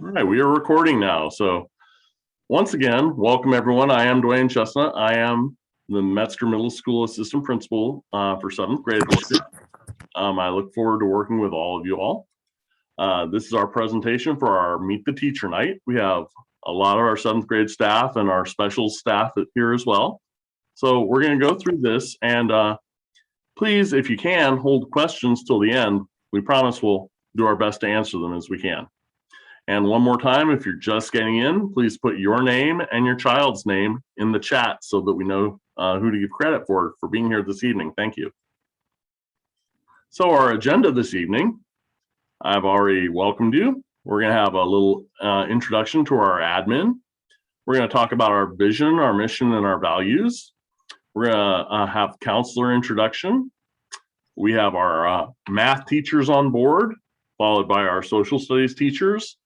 All right, we are recording now. So once again, welcome everyone. I am Dwayne Chestnut. I am the Metzger Middle School Assistant Principal for 7th grade this year. I look forward to working with all of you all. This is our presentation for our Meet the Teacher Night. We have a lot of our 7th grade staff and our special staff here as well. So we're going to go through this, and please, if you can, hold questions till the end. We promise we'll do our best to answer them as we can. And one more time, if you're just getting in, please put your name and your child's name in the chat so that we know who to give credit for being here this evening. Thank you. So our agenda this evening, I've already welcomed you. We're going to have a little introduction to our admin. We're going to talk about our vision, our mission, and our values. We're going to have counselor introduction. We have our math teachers on board, followed by our social studies teachers,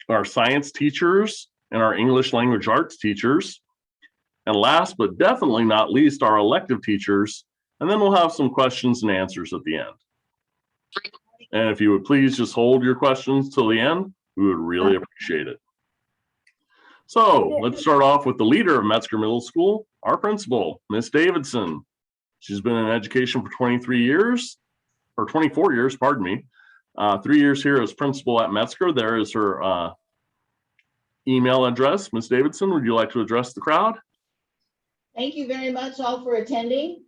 our science teachers, and our English language arts teachers. And last but definitely not least, our elective teachers. And then we'll have some questions and answers at the end. And if you would please just hold your questions till the end, we would really appreciate it. So let's start off with the leader of Metzger Middle School, our principal, Miss Davidson. She's been in education for 23 years, or 24 years, pardon me. 3 years here as principal at Metzger. There is her email address. Ms. Davidson, would you like to address the crowd? Thank you very much all for attending.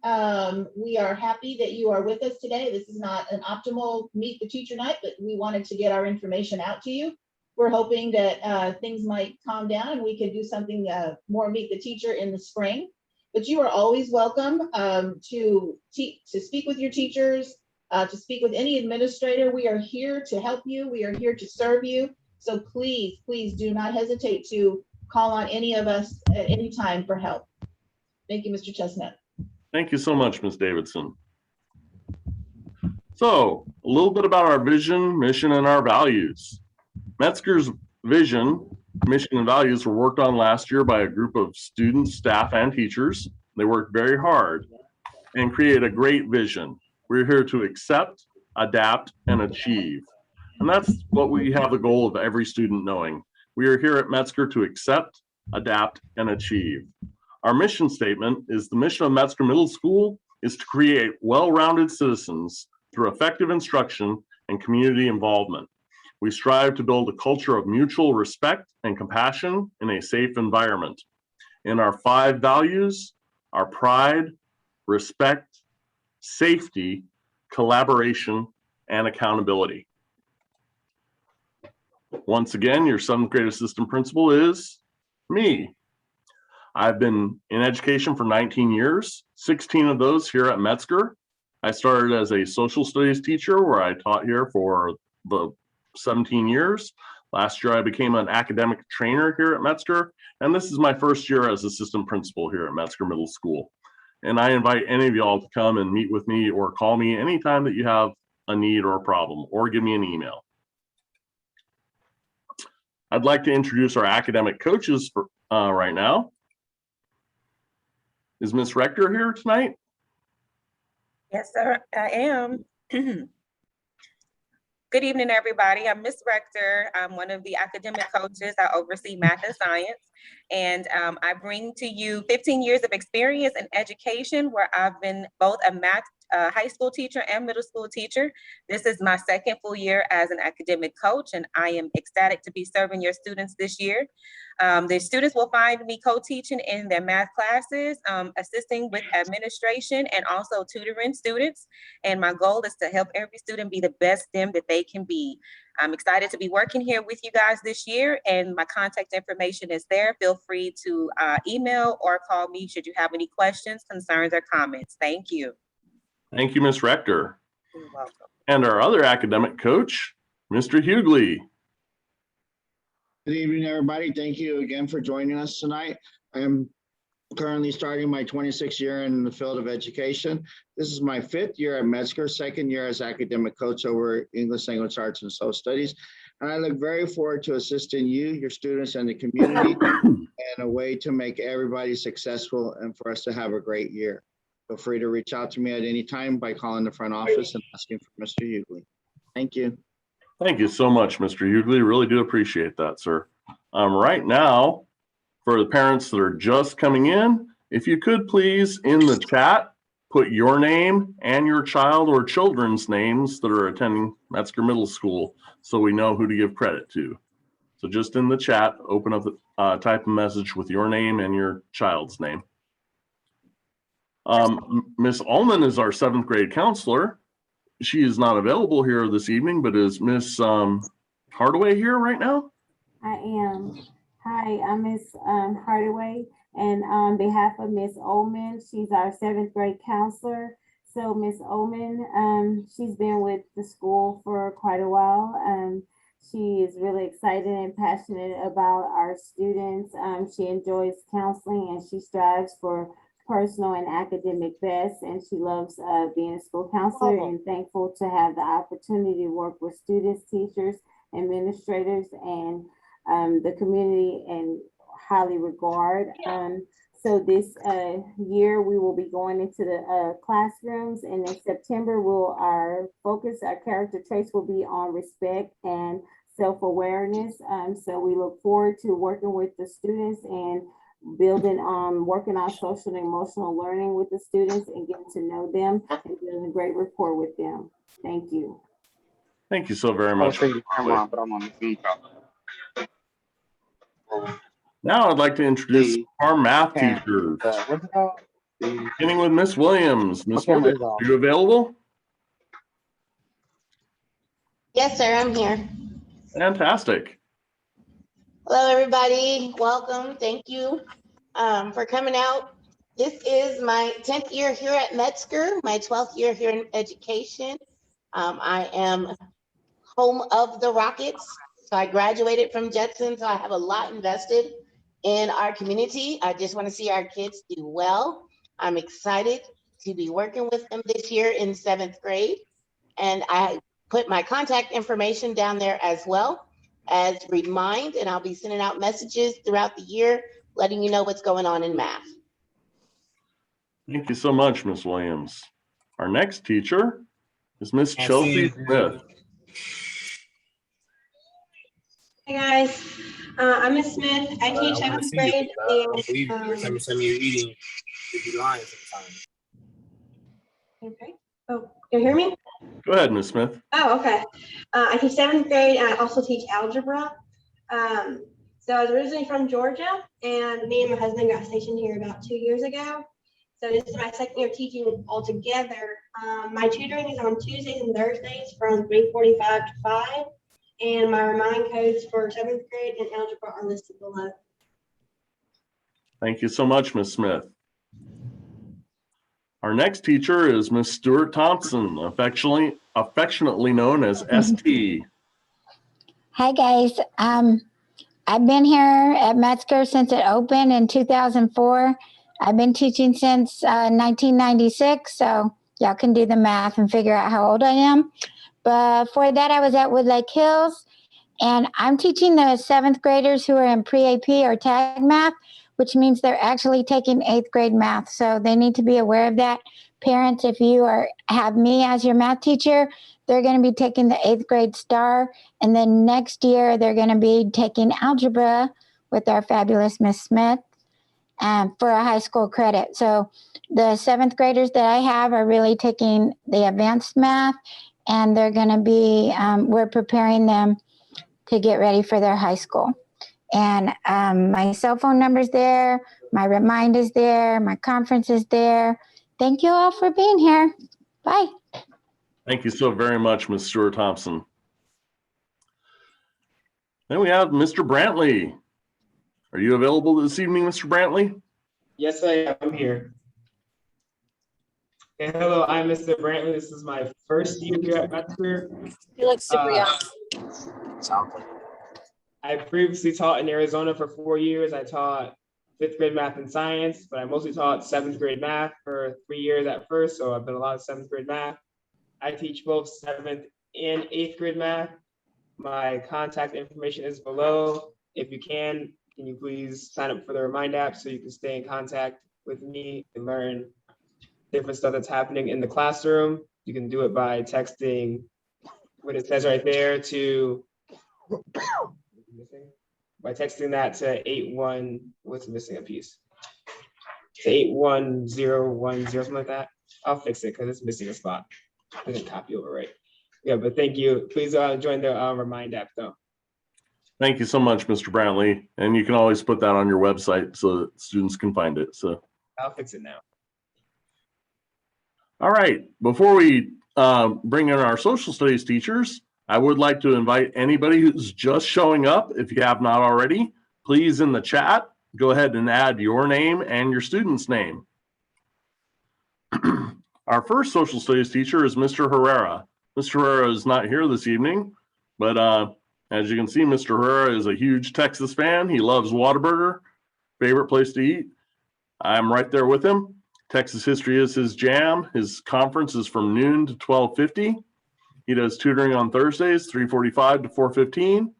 We are happy that you are with us today. This is not an optimal Meet the Teacher Night, but we wanted to get our information out to you. We're hoping that things might calm down and we can do something more Meet the Teacher in the spring. But you are always welcome to speak with your teachers, to speak with any administrator. We are here to help you. We are here to serve you. So please, please do not hesitate to call on any of us at any time for help. Thank you, Mr. Chestnut. Thank you so much, Ms. Davidson. So a little bit about our vision, mission, and our values. Metzger's vision, mission, and values were worked on last year by a group of students, staff, and teachers. They worked very hard and created a great vision. We're here to accept, adapt, and achieve. And that's what we have the goal of every student knowing. We are here at Metzger to accept, adapt, and achieve. Our mission statement is the mission of Metzger Middle School is to create well-rounded citizens through effective instruction and community involvement. We strive to build a culture of mutual respect and compassion in a safe environment. In our 5 values are pride, respect, safety, collaboration, and accountability. Once again, your 7th grade assistant principal is me. I've been in education for 19 years, 16 of those here at Metzger. I started as a social studies teacher where I taught here for the 17 years. Last year, I became an academic trainer here at Metzger, and this is my first year as assistant principal here at Metzger Middle School. And I invite any of y'all to come and meet with me or call me anytime that you have a need or a problem, or give me an email. I'd like to introduce our academic coaches for right now. Is Ms. Rector here tonight? Yes, sir, I am. Good evening, everybody. I'm Ms. Rector. I'm one of the academic coaches. I oversee math and science. And I bring to you 15 years of experience in education where I've been both a math high school teacher and middle school teacher. This is my 2nd full year as an academic coach, and I am ecstatic to be serving your students this year. The students will find me co-teaching in their math classes, assisting with administration and also tutoring students. And my goal is to help every student be the best them that they can be. I'm excited to be working here with you guys this year, and my contact information is there. Feel free to email or call me should you have any questions, concerns, or comments. Thank you. Thank you, Ms. Rector. You're welcome. And our other academic coach, Mr. Hughley. Good evening, everybody. Thank you again for joining us tonight. I am currently starting my 26th year in the field of education. This is my 5th year at Metzger, 2nd year as academic coach over English language arts and social studies. And I look very forward to assisting you, your students, and the community in a way to make everybody successful and for us to have a great year. Feel free to reach out to me at any time by calling the front office and asking for Mr. Hughley. Thank you. Thank you so much, Mr. Hughley. Really do appreciate that, sir. Right now, for the parents that are just coming in, if you could please, in the chat, put your name and your child or children's names that are attending Metzger Middle School so we know who to give credit to. So just in the chat, open up, type a message with your name and your child's name. Miss Ullman is our 7th grade counselor. She is not available here this evening, but is Miss Hardaway here right now? I am. Hi, I'm Miss Hardaway, and on behalf of Miss Ullman, she's our 7th grade counselor. So Miss Ullman, she's been with the school for quite a while. She is really excited and passionate about our students. She enjoys counseling and she strives for personal and academic best, and she loves being a school counselor and thankful to have the opportunity to work with students, teachers, administrators, and the community and highly regard. So this year we will be going into the classrooms, and in September our character traits will be on respect and self-awareness. So we look forward to working with the students and working on social and emotional learning with the students and getting to know them and building a great rapport with them. Thank you. Thank you so very much. Now I'd like to introduce our math teachers. Beginning with Miss Williams. Miss Williams, are you available? Yes, sir, I'm here. Fantastic. Hello, everybody. Welcome. Thank you for coming out. This is my 10th year here at Metzger, my 12th year here in education. I am home of the Rockets. So I graduated from Jetson, so I have a lot invested in our community. I just want to see our kids do well. I'm excited to be working with them this year in 7th grade. And I put my contact information down there as well as remind, and I'll be sending out messages throughout the year, letting you know what's going on in math. Thank you so much, Miss Williams. Our next teacher is Miss Chelsea Smith. Hey guys, I'm Miss Smith. I teach 7th grade. Every time you send me you're eating, you'd be lying sometimes. Okay. Oh, can you hear me? Go ahead, Miss Smith. Oh, okay. I teach 7th grade and I also teach algebra. So I was originally from Georgia, and me and my husband got stationed here about 2 years ago. So this is my 2nd year teaching altogether. My tutoring is on Tuesdays and Thursdays from 3:45 to 5. And my remind codes for 7th grade and algebra are listed below. Thank you so much, Miss Smith. Our next teacher is Miss Stewart Thompson, affectionately known as ST. Hi guys, I've been here at Metzger since it opened in 2004. I've been teaching since 1996, so y'all can do the math and figure out how old I am. Before that, I was at Woodlake Hills, and I'm teaching the 7th graders who are in pre-AP or tag math, which means they're actually taking 8th grade math. So they need to be aware of that. Parents, if you have me as your math teacher, they're going to be taking the 8th grade STAR. And then next year, they're going to be taking algebra with our fabulous Miss Smith for a high school credit. So the 7th graders that I have are really taking the advanced math, and they're going to be, we're preparing them to get ready for their high school. And my cell phone number's there, my remind is there, my conference is there. Thank you all for being here. Bye. Thank you so very much, Ms. Stewart Thompson. Then we have Mr. Brantley. Are you available this evening, Mr. Brantley? Yes, I am here. Okay, hello, I'm Mr. Brantley. This is my first year here at Metzger. You look super young. I previously taught in Arizona for 4 years. I taught 5th grade math and science, but I mostly taught 7th grade math for 3 years at first. So I've done a lot of 7th grade math. I teach both 7th and 8th grade math. My contact information is below. If you can you please sign up for the Remind app so you can stay in contact with me and learn different stuff that's happening in the classroom. You can do it by texting what it says right there to, by texting that to 81, what's missing a piece? To 81010, something like that. I'll fix it because it's missing a spot. I didn't copy over right. Yeah, but thank you. Please join the Remind app though. Thank you so much, Mr. Brantley. And you can always put that on your website so that students can find it. So I'll fix it now. all right, before we bring in our social studies teachers, I would like to invite anybody who's just showing up, if you have not already, please in the chat, go ahead and add your name and your student's name. Our first social studies teacher is Mr. Herrera. Mr. Herrera is not here this evening, but as you can see, Mr. Herrera is a huge Texas fan. He loves Whataburger, favorite place to eat. I'm right there with him. Texas history is his jam. His conference is from noon to 12:50. He does tutoring on Thursdays, 3:45 to 4:15,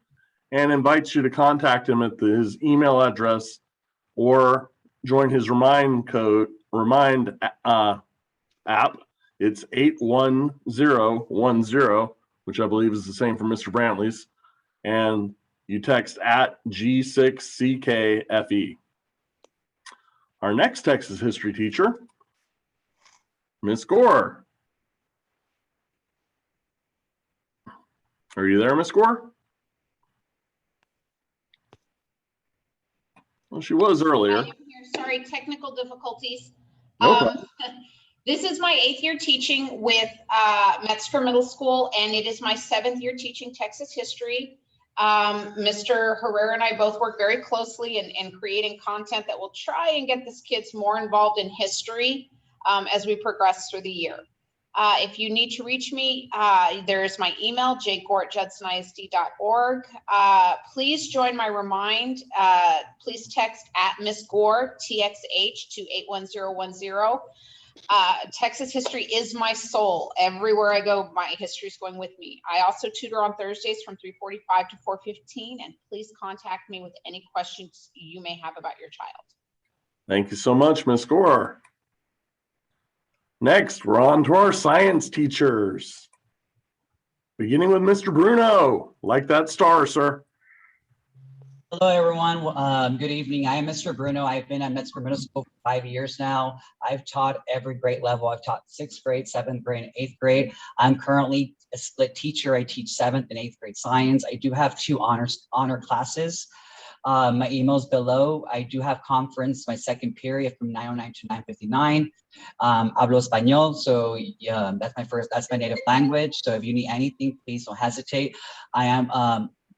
and invites you to contact him at his email address or join his Remind app. It's 81010, which I believe is the same for Mr. Brantley's. And you text at G6CKFE. Our next Texas history teacher, Miss Gore. Are you there, Miss Gore? Well, she was earlier. I am here. Sorry, technical difficulties. No problem. This is my 8th year teaching with Metzger Middle School, and it is my 7th year teaching Texas history. Mr. Herrera and I both work very closely in creating content that will try and get these kids more involved in history as we progress through the year. If you need to reach me, there's my email, jgore@judsonISD.org. Please join my Remind. Please text at Miss Gore, TXH, to 81010. Texas history is my soul. Everywhere I go, my history is going with me. I also tutor on Thursdays from 3:45 to 4:15, and please contact me with any questions you may have about your child. Thank you so much, Ms. Gore. Next, we're on to our science teachers. Beginning with Mr. Bruno. Like that star, sir. Hello, everyone. Good evening. I am Mr. Bruno. I've been at Metzger Middle School for 5 years now. I've taught every grade level. I've taught 6th grade, 7th grade, and 8th grade. I'm currently a split teacher. I teach 7th and 8th grade science. I do have 2 honor classes. My email's below. I do have conference my second period from 9:09 to 9:59. Hablo español, so that's my native language. So if you need anything, please don't hesitate. I am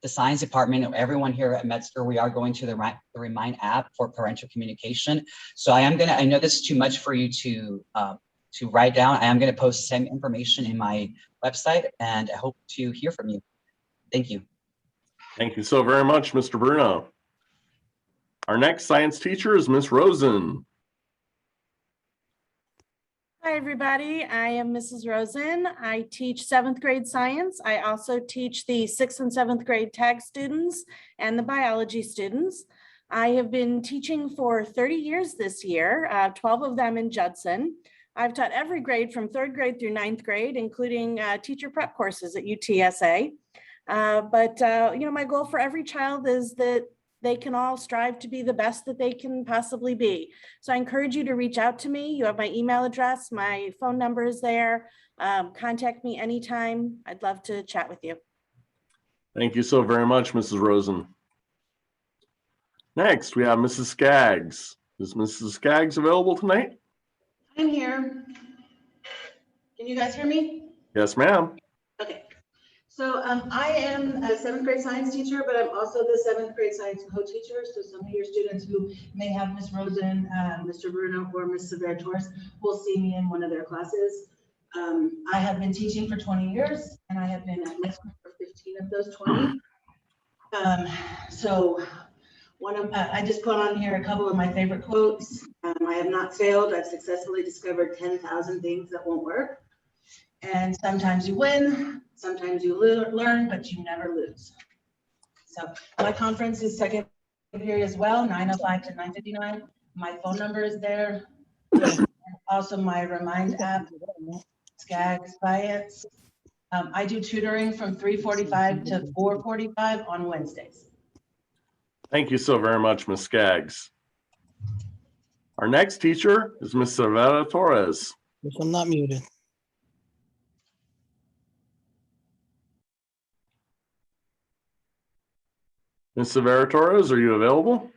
the science department. Everyone here at Metzger, we are going to the Remind app for parental communication. So I know this is too much for you to write down. I am gonna post some information in my website, and I hope to hear from you. Thank you. Thank you so very much, Mr. Bruno. Our next science teacher is Miss Rosen. Hi, everybody. I am Mrs. Rosen. I teach 7th grade science. I also teach the 6th and 7th grade tag students and the biology students. I have been teaching for 30 years this year, 12 of them in Judson. I've taught every grade from 3rd grade through 9th grade, including teacher prep courses at UTSA. My goal for every child is that they can all strive to be the best that they can possibly be. So I encourage you to reach out to me. You have my email address, my phone number is there. Contact me anytime. I'd love to chat with you. Thank you so very much, Mrs. Rosen. Next, we have Mrs. Skaggs. Is Mrs. Skaggs available tonight? I'm here. Can you guys hear me? Yes, ma'am. Okay. So I am a 7th grade science teacher, but I'm also the 7th grade science co-teacher. So some of your students who may have Ms. Rosen, Mr. Bruno, or Ms. Sever-Torres will see me in one of their classes. I have been teaching for 20 years, and I have been at Metzger for 15 of those 20. I just put on here a couple of my favorite quotes. I have not failed. I've successfully discovered 10,000 things that won't work. And sometimes you win, sometimes you learn, but you never lose. So my conference is second period as well, 9:05 to 9:59. My phone number is there. And also my Remind app, Skaggs Science. I do tutoring from 3:45 to 4:45 on Wednesdays. Thank you so very much, Ms. Skaggs. Our next teacher is Ms. Savannah Torres. I'm not muted. Ms. Savannah Torres, are you available?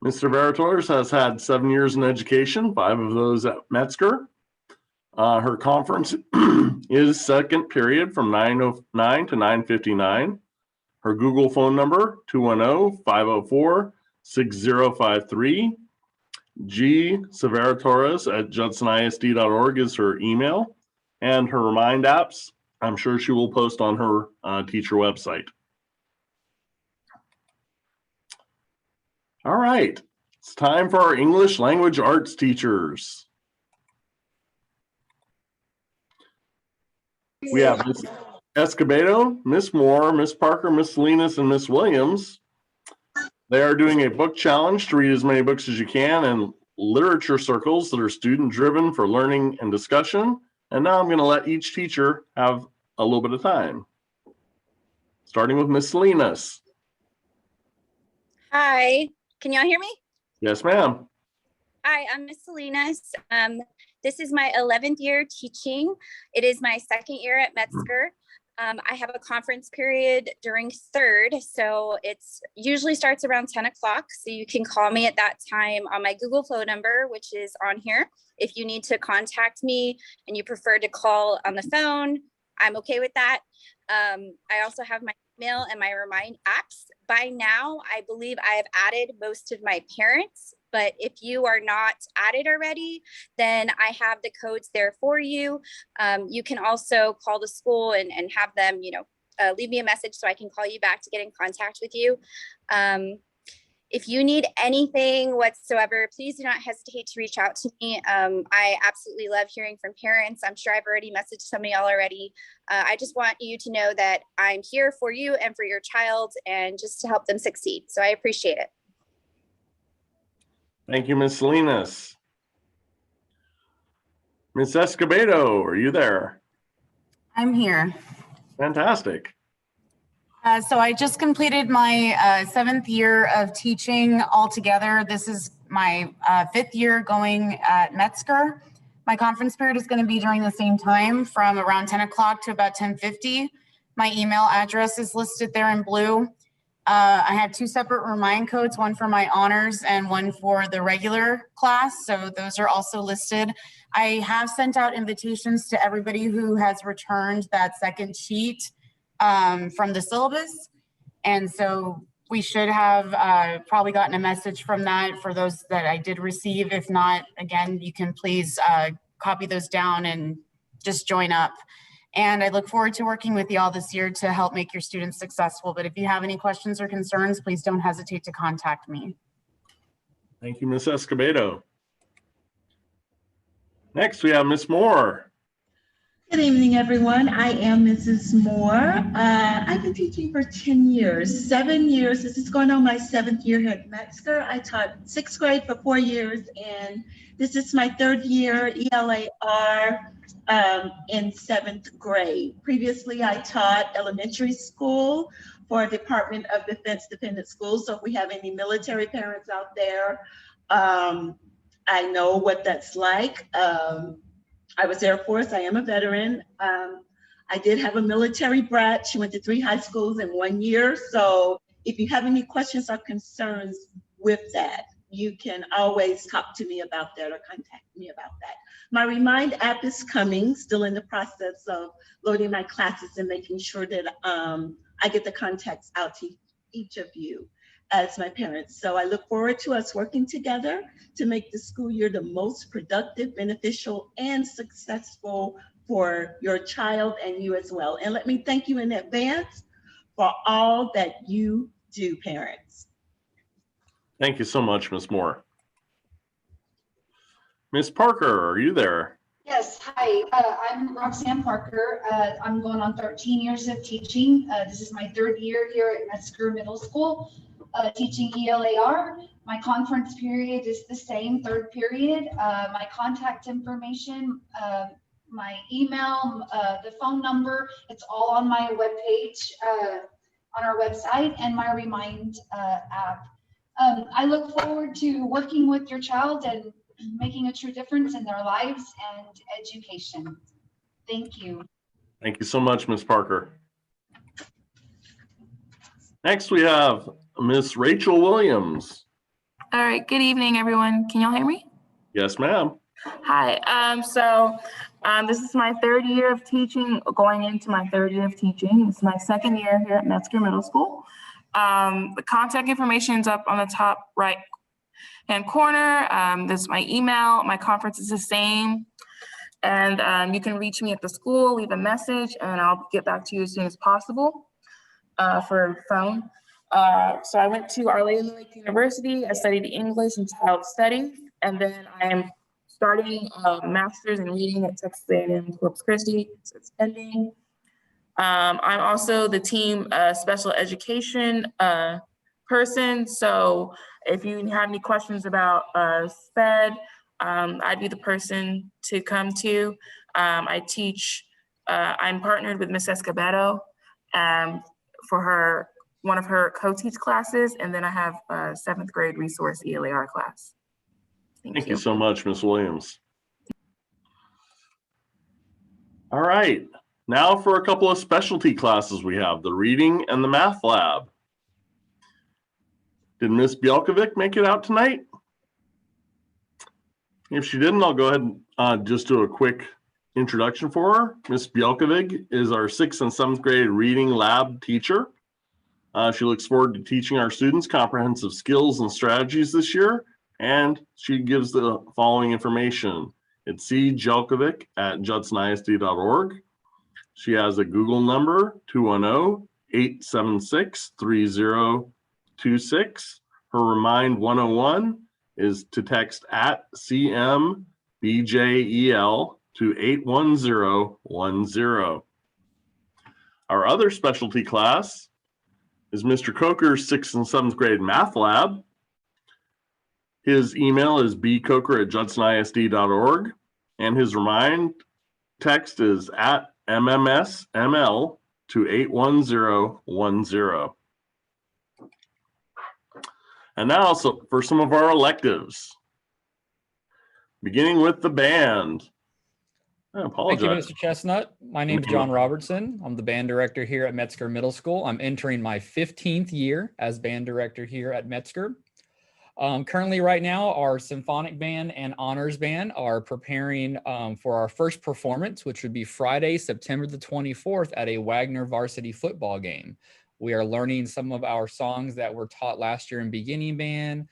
Mr. Verators has had 7 years in education, 5 of those at Metzger. Her conference is second period from 9:09 to 9:59. Her Google phone number, 210-504-6053. G.Severatores@judsonISD.org is her email. And her Remind apps, I'm sure she will post on her teacher website. All right, it's time for our English language arts teachers. We have Ms. Escobedo, Ms. Moore, Ms. Parker, Ms. Salinas, and Ms. Williams. They are doing a book challenge to read as many books as you can in literature circles that are student-driven for learning and discussion. And now I'm going to let each teacher have a little bit of time. Starting with Ms. Salinas. Hi, can y'all hear me? Yes, ma'am. Hi, I'm Ms. Salinas. This is my 11th year teaching. It is my 2nd year at Metzger. I have a conference period during 3rd, so it's usually starts around 10 o'clock. So you can call me at that time on my Google phone number, which is on here. If you need to contact me and you prefer to call on the phone, I'm okay with that. I also have my email and my Remind apps. By now, I believe I have added most of my parents, but if you are not added already, then I have the codes there for you. You can also call the school and have them, leave me a message so I can call you back to get in contact with you. If you need anything whatsoever, please do not hesitate to reach out to me. I absolutely love hearing from parents. I'm sure I've already messaged some of y'all already. I just want you to know that I'm here for you and for your child and just to help them succeed. So I appreciate it. Thank you, Ms. Salinas. Ms. Escobedo, are you there? I'm here. Fantastic. So I just completed my 7th year of teaching altogether. This is my 5th year going at Metzger. My conference period is going to be during the same time from around 10 o'clock to about 10:50. My email address is listed there in blue. I have 2 separate Remind codes, one for my honors and one for the regular class. So those are also listed. I have sent out invitations to everybody who has returned that 2nd sheet from the syllabus. And so we should have probably gotten a message from that for those that I did receive. If not, again, you can please copy those down and just join up. And I look forward to working with you all this year to help make your students successful. But if you have any questions or concerns, please don't hesitate to contact me. Thank you, Ms. Escobedo. Next, we have Ms. Moore. Good evening, everyone. I am Mrs. Moore. I've been teaching for 10 years, 7 years. This is going on my 7th year here at Metzger. I taught 6th grade for 4 years, and this is my 3rd year ELAR in 7th grade. Previously, I taught elementary school for Department of Defense Dependent Schools. So if we have any military parents out there, I know what that's like. I was Air Force. I am a veteran. I did have a military brat. She went to 3 high schools in 1 year. So if you have any questions or concerns with that, you can always talk to me about that or contact me about that. My Remind app is coming, still in the process of loading my classes and making sure that I get the contacts out to each of you as my parents. So I look forward to us working together to make the school year the most productive, beneficial, and successful for your child and you as well. And let me thank you in advance for all that you do, parents. Thank you so much, Ms. Moore. Ms. Parker, are you there? Yes, hi, I'm Roxanne Parker. I'm going on 13 years of teaching. This is my 3rd year here at Metzger Middle School. teaching ELAR. My conference period is the same, third period. My contact information, my email, the phone number, it's all on my webpage, on our website, and my Remind app. I look forward to working with your child and making a true difference in their lives and education. Thank you. Thank you so much, Ms. Parker. Next, we have Miss Rachel Williams. All right, good evening, everyone. Can y'all hear me? Yes, ma'am. Hi, this is my third year of teaching, going into my third year of teaching. It's my second year here at Metzger Middle School. The contact information is up on the top right hand corner. This is my email. My conference is the same. And you can reach me at the school, leave a message, and I'll get back to you as soon as possible for phone. So I went to Our Lady of the Lake University. I studied English and Child Studies, and then I am starting a master's in reading at Texas A&M Corpus Christi. So it's pending. I'm also the team special education person. So if you have any questions about SPED, I'd be the person to come to. I teach, I'm partnered with Miss Escobedo for one of her co-teach classes, and then I have a 7th grade resource ELAR class. Thank you so much, Ms. Williams. All right, now for a couple of specialty classes we have, the reading and the math lab. Did Ms. Bielkovic make it out tonight? If she didn't, I'll go ahead and just do a quick introduction for her. Ms. Bielkovic is our 6th and 7th grade reading lab teacher. She looks forward to teaching our students comprehensive skills and strategies this year, and she gives the following information. It's cjelkovic@judsonISD.org. She has a Google number, 210-876-3026. Her Remind 101 is to text @CMBJEL to 81010. Our other specialty class is Mr. Coker's 6th and 7th grade math lab. His email is bcoker@judsonISD.org, and his Remind text is @MMSML to 81010. And now for some of our electives, beginning with the band. I apologize. Thank you, Mr. Chestnut. My name is John Robertson. I'm the band director here at Metzger Middle School. I'm entering my 15th year as band director here at Metzger. Currently right now, our symphonic band and honors band are preparing for our first performance, which would be Friday, September the 24th at a Wagner varsity football game. We are learning some of our songs that were taught last year in beginning band,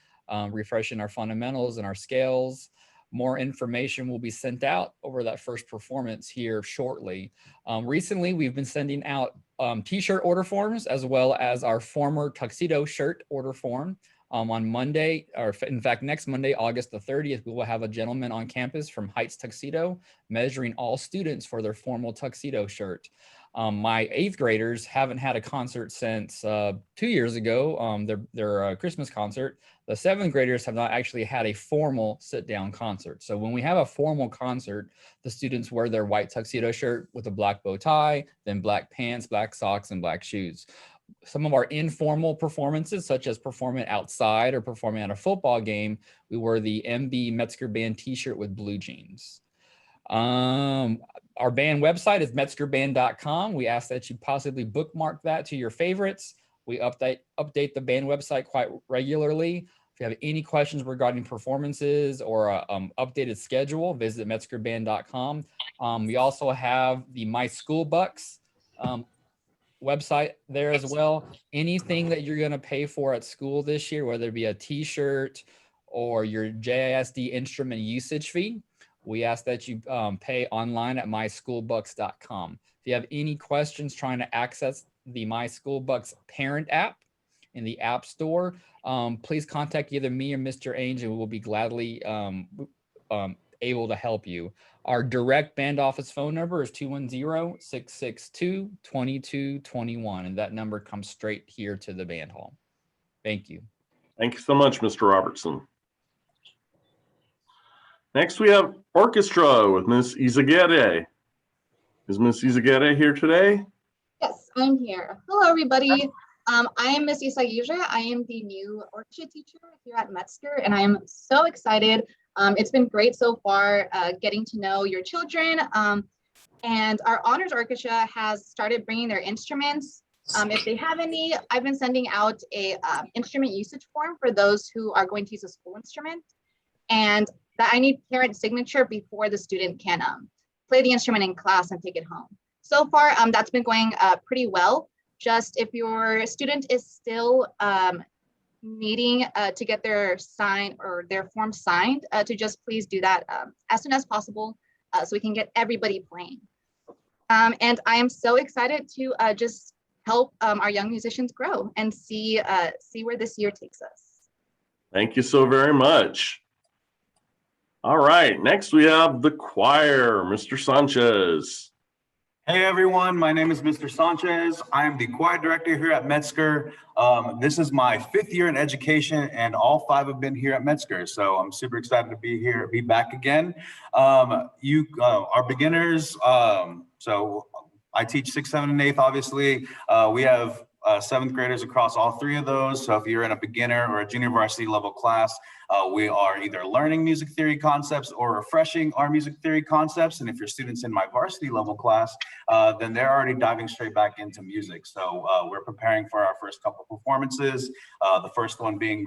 refreshing our fundamentals and our scales. More information will be sent out over that first performance here shortly. Recently, we've been sending out t-shirt order forms as well as our former tuxedo shirt order form. On Monday, or in fact, next Monday, August the 30th, we will have a gentleman on campus from Heights Tuxedo measuring all students for their formal tuxedo shirt. My 8th graders haven't had a concert since 2 years ago, their Christmas concert. The 7th graders have not actually had a formal sit-down concert. So when we have a formal concert, the students wear their white tuxedo shirt with a black bow tie, then black pants, black socks, and black shoes. Some of our informal performances, such as performing outside or performing at a football game, we wear the MB Metzger Band t-shirt with blue jeans. Our band website is metzgerband.com. We ask that you possibly bookmark that to your favorites. We update the band website quite regularly. If you have any questions regarding performances or updated schedule, visit metzgerband.com. We also have the My School Bucks website there as well. Anything that you're going to pay for at school this year, whether it be a t-shirt or your JISD instrument usage fee, we ask that you pay online at myschoolbucks.com. If you have any questions trying to access the My School Bucks parent app in the App Store, please contact either me or Mr. Ainge, and we will be gladly able to help you. Our direct band office phone number is 210-662-2221, and that number comes straight here to the band hall. Thank you. Thank you so much, Mr. Robertson. Next, we have orchestra with Miss Izagere. Is Miss Izagere here today? Yes, I'm here. Hello, everybody. I am Miss Isagisha. I am the new orchestra teacher here at Metzger, and I am so excited. It's been great so far getting to know your children. And our honors orchestra has started bringing their instruments. If they have any, I've been sending out a instrument usage form for those who are going to use a school instrument. And that I need parent signature before the student can play the instrument in class and take it home. So far, that's been going pretty well. Just if your student is still needing to get their sign or their form signed, to just please do that as soon as possible so we can get everybody playing. And I am so excited to just help our young musicians grow and see where this year takes us. Thank you so very much. All right, next we have the choir, Mr. Sanchez. Hey everyone, my name is Mr. Sanchez. I am the choir director here at Metzger. This is my 5th year in education and all 5 have been here at Metzger. So I'm super excited to be here, be back again. You are beginners. So I teach 6th, 7th, and 8th, obviously. We have 7th graders across all 3 of those. So if you're in a beginner or a junior varsity level class, we are either learning music theory concepts or refreshing our music theory concepts. And if your student's in my varsity level class, then they're already diving straight back into music. So we're preparing for our first couple performances. The first one being,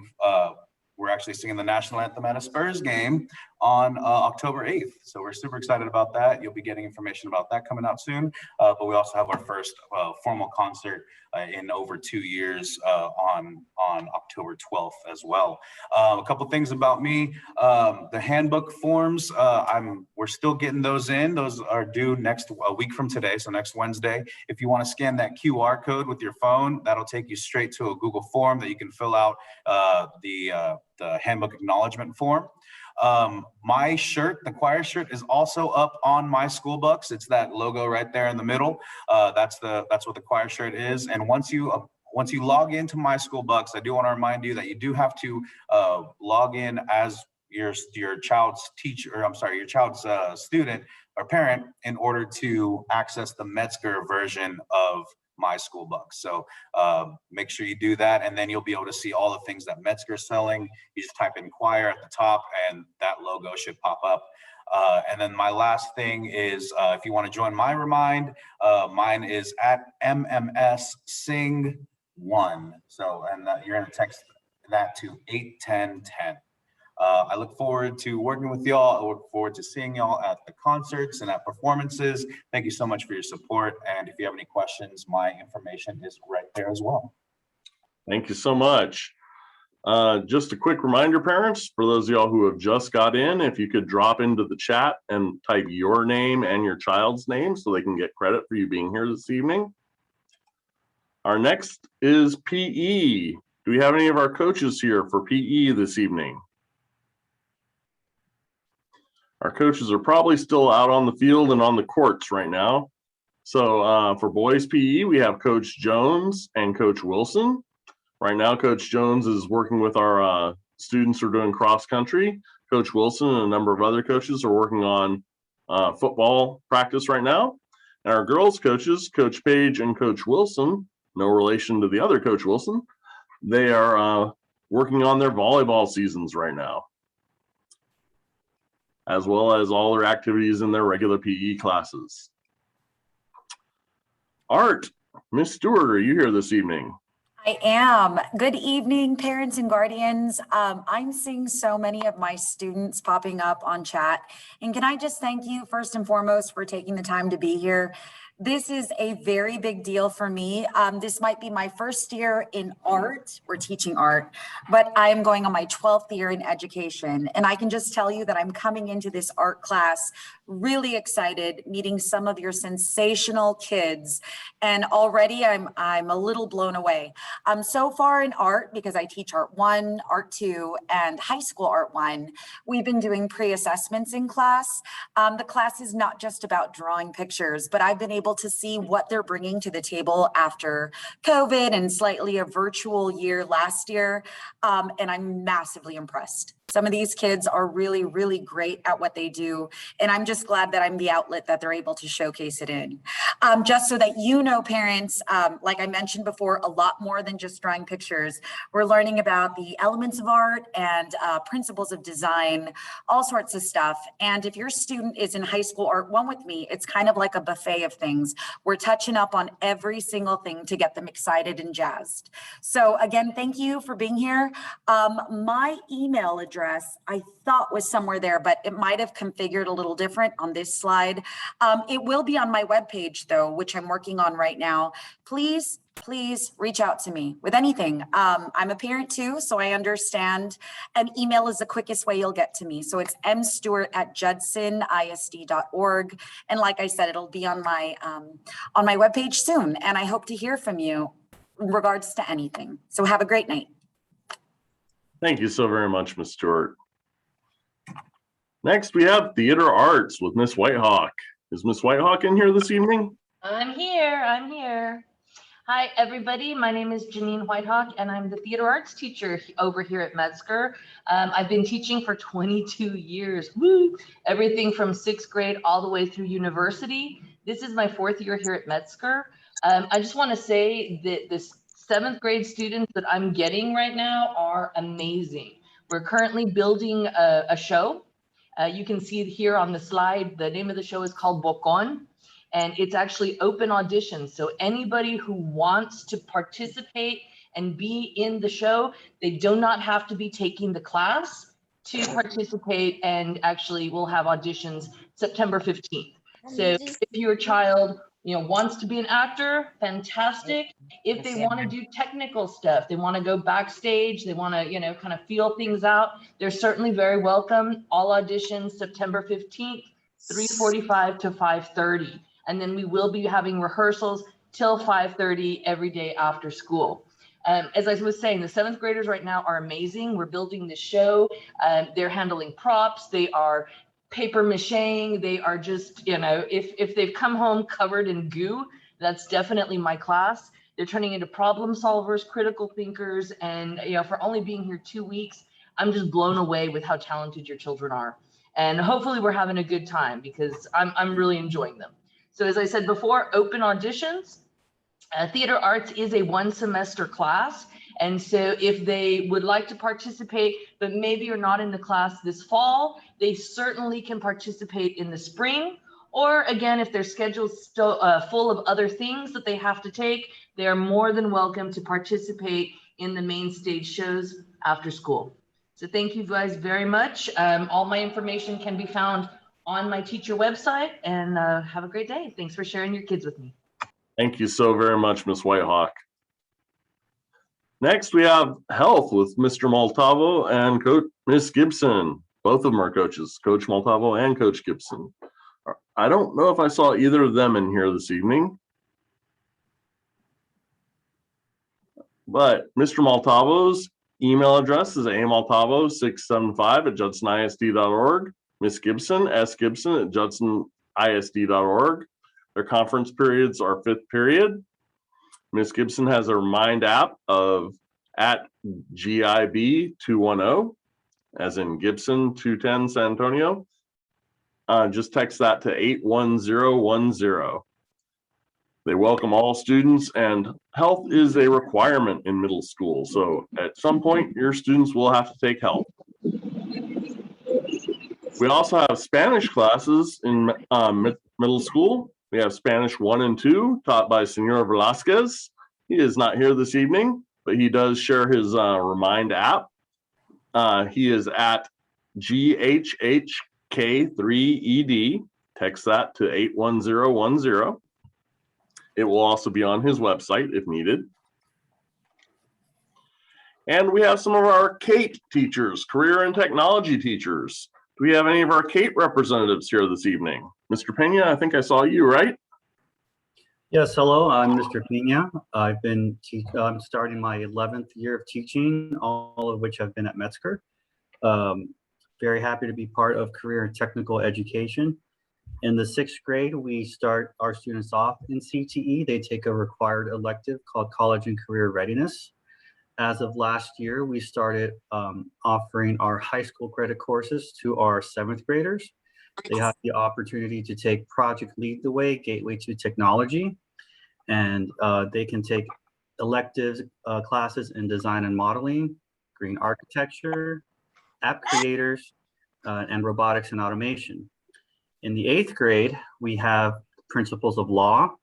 we're actually singing the national anthem at a Spurs game on October 8th. So we're super excited about that. You'll be getting information about that coming out soon. But we also have our first formal concert in over 2 years on October 12th as well. A couple things about me. The handbook forms, we're still getting those in. Those are due a week from today, so next Wednesday. If you want to scan that QR code with your phone, that'll take you straight to a Google form that you can fill out the handbook acknowledgement form. My shirt, the choir shirt, is also up on my school books. It's that logo right there in the middle. That's what the choir shirt is. And once you log into my school bucks, I do want to remind you that you do have to log in as your child's teacher, or I'm sorry, your child's student or parent in order to access the Metzger version of my school bucks. So make sure you do that, and then you'll be able to see all the things that Metzger is selling. You just type in choir at the top and that logo should pop up. And then my last thing is if you want to join my Remind, mine is at MMS Sing 1. So, and you're going to text that to 81010. I look forward to working with y'all. I look forward to seeing y'all at the concerts and at performances. Thank you so much for your support. And if you have any questions, my information is right there as well. Thank you so much. Just a quick reminder, parents, for those of y'all who have just got in, if you could drop into the chat and type your name and your child's name so they can get credit for you being here this evening. Our next is PE. Do we have any of our coaches here for PE this evening? Our coaches are probably still out on the field and on the courts right now. So for boys PE, we have Coach Jones and Coach Wilson. Right now, Coach Jones is working with our students who are doing cross country. Coach Wilson and a number of other coaches are working on football practice right now. And our girls coaches, Coach Page and Coach Wilson, no relation to the other Coach Wilson, they are working on their volleyball seasons right now, as well as all their activities in their regular PE classes. Art, Miss Stewart, are you here this evening? I am. Good evening, parents and guardians. I'm seeing so many of my students popping up on chat. And can I just thank you first and foremost for taking the time to be here. This is a very big deal for me. This might be my first year in art or teaching art, but I'm going on my 12th year in education. And I can just tell you that I'm coming into this art class really excited, meeting some of your sensational kids. And already I'm a little blown away. So far in art, because I teach Art 1, Art 2, and High School Art 1, we've been doing pre-assessments in class. The class is not just about drawing pictures, but I've been able able to see what they're bringing to the table after COVID and slightly a virtual year last year. And I'm massively impressed. Some of these kids are really, really great at what they do. And I'm just glad that I'm the outlet that they're able to showcase it in. Just so that you know, parents, like I mentioned before, a lot more than just drawing pictures. We're learning about the elements of art and principles of design, all sorts of stuff. And if your student is in high school Art 1 with me, it's kind of like a buffet of things. We're touching up on every single thing to get them excited and jazzed. So again, thank you for being here. My email address I thought was somewhere there, but it might have configured a little different on this slide. It will be on my webpage though, which I'm working on right now. Please reach out to me with anything. I'm a parent too, so I understand an email is the quickest way you'll get to me. So it's mstewart@judsonISD.org. And like I said, it'll be on my webpage soon. And I hope to hear from you in regards to anything. So have a great night. Thank you so very much, Ms. Stewart. Next, we have Theater Arts with Miss Whitehawk. Is Miss Whitehawk in here this evening? I'm here. Hi, everybody. My name is Janine Whitehawk, and I'm the theater arts teacher over here at Metzger. I've been teaching for 22 years. Woo! Everything from 6th grade all the way through university. This is my 4th year here at Metzger. I just want to say that this 7th grade students that I'm getting right now are amazing. We're currently building a show. You can see it here on the slide. The name of the show is called Bocon, and it's actually open auditions. So anybody who wants to participate and be in the show, they do not have to be taking the class to participate, and actually we'll have auditions September 15th. So if your child wants to be an actor, fantastic. If they want to do technical stuff, they want to go backstage, they want to, kind of feel things out, they're certainly very welcome. All auditions September 15th, 3:45 to 5:30. And then we will be having rehearsals till 5:30 every day after school. As I was saying, the 7th graders right now are amazing. We're building the show. They're handling props. They are paper macheing. They are just, if they've come home covered in goo, that's definitely my class. They're turning into problem solvers, critical thinkers. And, for only being here 2 weeks, I'm just blown away with how talented your children are. And hopefully we're having a good time because I'm really enjoying them. So as I said before, open auditions. Theater arts is a 1-semester class. And so if they would like to participate, but maybe you're not in the class this fall, they certainly can participate in the spring. Or again, if their schedule's still full of other things that they have to take, they are more than welcome to participate in the main stage shows after school. So thank you guys very much. All my information can be found on my teacher website, and have a great day. Thanks for sharing your kids with me. Thank you so very much, Miss Whitehawk. Next, we have health with Mr. Maltavo and Coach Miss Gibson. Both of them are coaches, Coach Maltavo and Coach Gibson. I don't know if I saw either of them in here this evening, but Mr. Maltavo's email address is amaltavo675@judsonisd.org. Miss Gibson, sgibson@judsonisd.org. Their conference periods are 5th period. Miss Gibson has a Remind app of @GIB210, as in Gibson 210 San Antonio. Just text that to 81010. They welcome all students, and health is a requirement in middle school. So at some point, your students will have to take health. We also have Spanish classes in middle school. We have Spanish 1 and 2 taught by Senor Velasquez. He is not here this evening, but he does share his Remind app. He is at GHHK3ED. Text that to 81010. It will also be on his website if needed. And we have some of our CATE teachers, career and technology teachers. Do we have any of our CATE representatives here this evening? Mr. Pena, I think I saw you, right? Yes, hello, I'm Mr. Pena. I'm starting my 11th year of teaching, all of which have been at Metzger. Very happy to be part of career and technical education. In the 6th grade, we start our students off in CTE. They take a required elective called College and Career Readiness. As of last year, we started offering our high school credit courses to our 7th graders. They have the opportunity to take Project Lead the Way, Gateway to Technology, and they can take electives classes in design and modeling, green architecture, app creators, and robotics and automation. In the 8th grade, we have principles of law,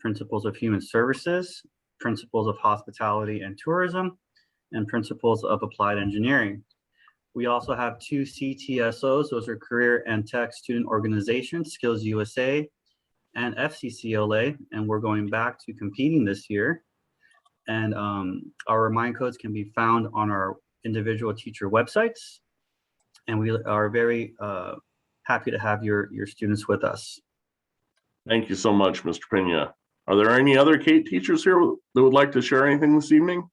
principles of human services, principles of hospitality and tourism, and principles of applied engineering. We also have 2 CTSOs, those are Career and Tech Student Organizations, Skills USA and FCCLA, and we're going back to competing this year. And our remind codes can be found on our individual teacher websites. And we are very happy to have your students with us. Thank you so much, Mr. Pena. Are there any other Kate teachers here that would like to share anything this evening?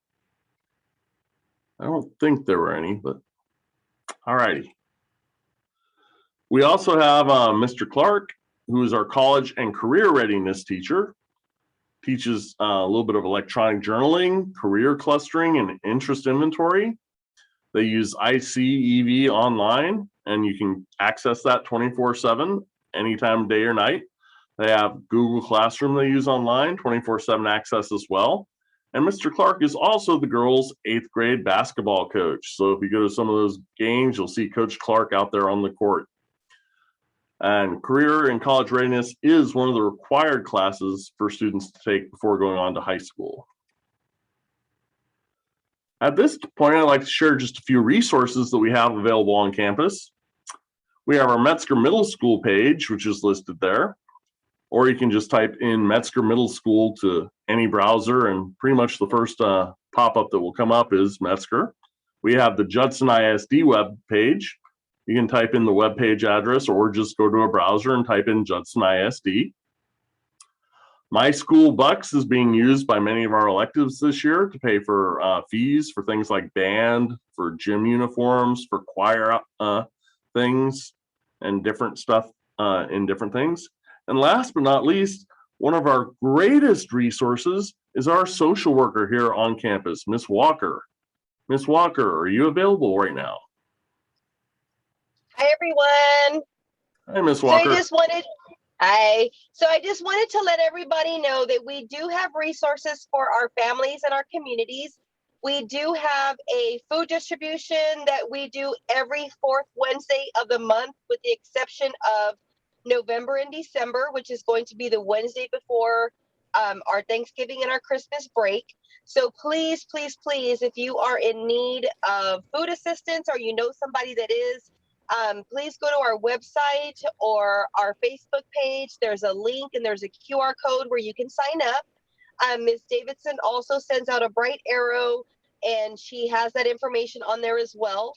I don't think there were any, but all righty. We also have Mr. Clark, who is our college and career readiness teacher. Teaches a little bit of electronic journaling, career clustering, and interest inventory. They use ICEV online, and you can access that 24/7, anytime, day or night. They have Google Classroom they use online, 24/7 access as well. And Mr. Clark is also the girls' 8th grade basketball coach. So if you go to some of those games, you'll see Coach Clark out there on the court. And career and college readiness is one of the required classes for students to take before going on to high school. At this point, I'd like to share just a few resources that we have available on campus. We have our Metzger Middle School page, which is listed there. Or you can just type in Metzger Middle School to any browser, and pretty much the first pop-up that will come up is Metzger. We have the Judson ISD web page. You can type in the web page address or just go to a browser and type in Judson ISD. My School Bucks is being used by many of our electives this year to pay for fees for things like band, for gym uniforms, for choir things, and different stuff in different things. And last but not least, one of our greatest resources is our social worker here on campus, Miss Walker. Miss Walker, are you available right now? Hi, everyone. Hi, Miss Walker. So I just wanted to let everybody know that we do have resources for our families and our communities. We do have a food distribution that we do every 4th Wednesday of the month, with the exception of November and December, which is going to be the Wednesday before our Thanksgiving and our Christmas break. So please, please, please, if you are in need of food assistance or you know somebody that is, please go to our website or our Facebook page. There's a link and there's a QR code where you can sign up. Ms. Davidson also sends out a bright arrow, and she has that information on there as well.